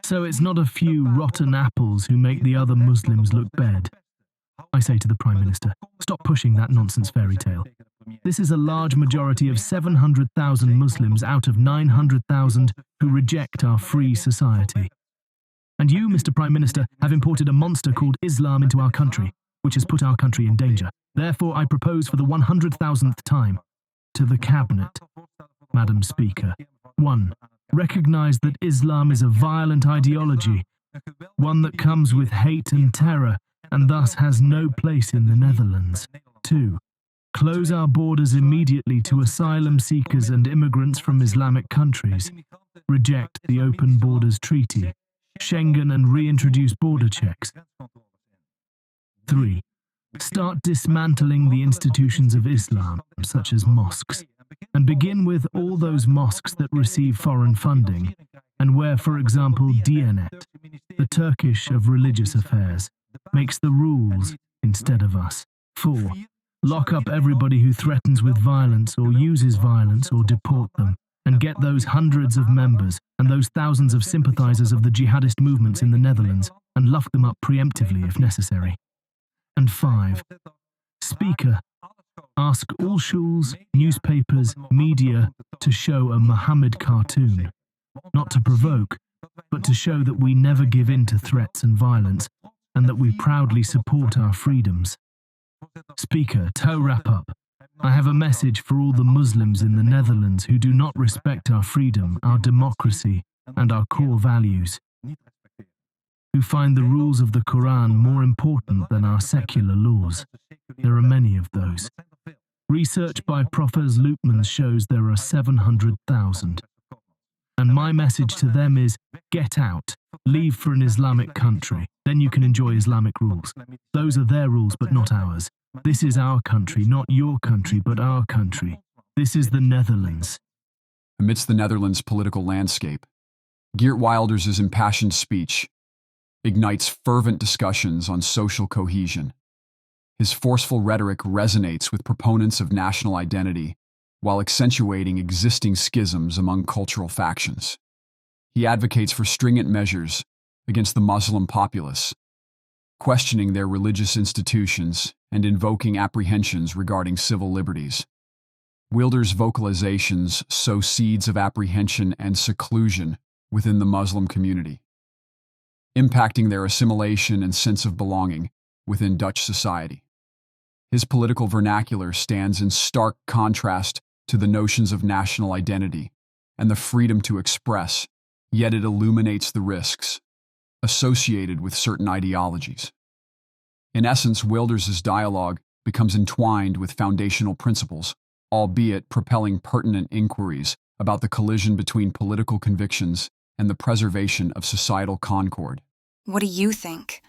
So it's not a few rotten apples who make the other Muslims look bad. I say to the Prime Minister, stop pushing that nonsense fairy tale. This is a large majority of 700,000 Muslims out of 900,000 who reject our free society. And you, Mr. Prime Minister, have imported a monster called Islam into our country, which has put our country in danger. Therefore, I propose for the 100,000th time to the Cabinet, Madam Speaker, 1. Recognize that Islam is a violent ideology, one that comes with hate and terror, and thus has no place in the Netherlands. 2. Close our borders immediately to asylum seekers and immigrants from Islamic countries. Reject the Open Borders Treaty, Schengen, and reintroduce border checks. 3. Start dismantling the institutions of Islam, such as mosques, and begin with all those mosques that receive foreign funding, and where, for example, Diyanet, the Turkish of religious affairs, makes the rules instead of us. 4. Lock up everybody who threatens with violence or uses violence, or deport them, and get those hundreds of members and those thousands of sympathizers of the jihadist movements in the Netherlands and luff them up preemptively if necessary. And 5. Speaker, ask all schools, newspapers, media to show a Muhammad cartoon, not to provoke, but to show that we never give in to threats and violence, and that we proudly support our freedoms. Speaker, to wrap up, I have a message for all the Muslims in the Netherlands who do not respect our freedom, our democracy, and our core values, who find the rules of the Quran more important than our secular laws. There are many of those. Research by Professor Loopmans shows there are 700,000. And my message to them is, get out, leave for an Islamic country, then you can enjoy Islamic rules. Those are their rules, but not ours. This is our country, not your country, but our country. This is the Netherlands. Amidst the Netherlands' political landscape, Geert Wilders' impassioned speech ignites fervent discussions on social cohesion. His forceful rhetoric resonates with proponents of national identity while accentuating existing schisms among cultural factions. He advocates for stringent measures against the Muslim populace, questioning their religious institutions and invoking apprehensions regarding civil liberties. Wilders' vocalizations sow seeds of apprehension and seclusion within the Muslim community, impacting their assimilation and sense of belonging within Dutch society. His political vernacular stands in stark contrast to the notions of national identity and the freedom to express, yet it illuminates the risks associated with certain ideologies. In essence, Wilders' dialogue becomes entwined with foundational principles, albeit propelling pertinent inquiries about the collision between political convictions and the preservation of societal concord. What do you think?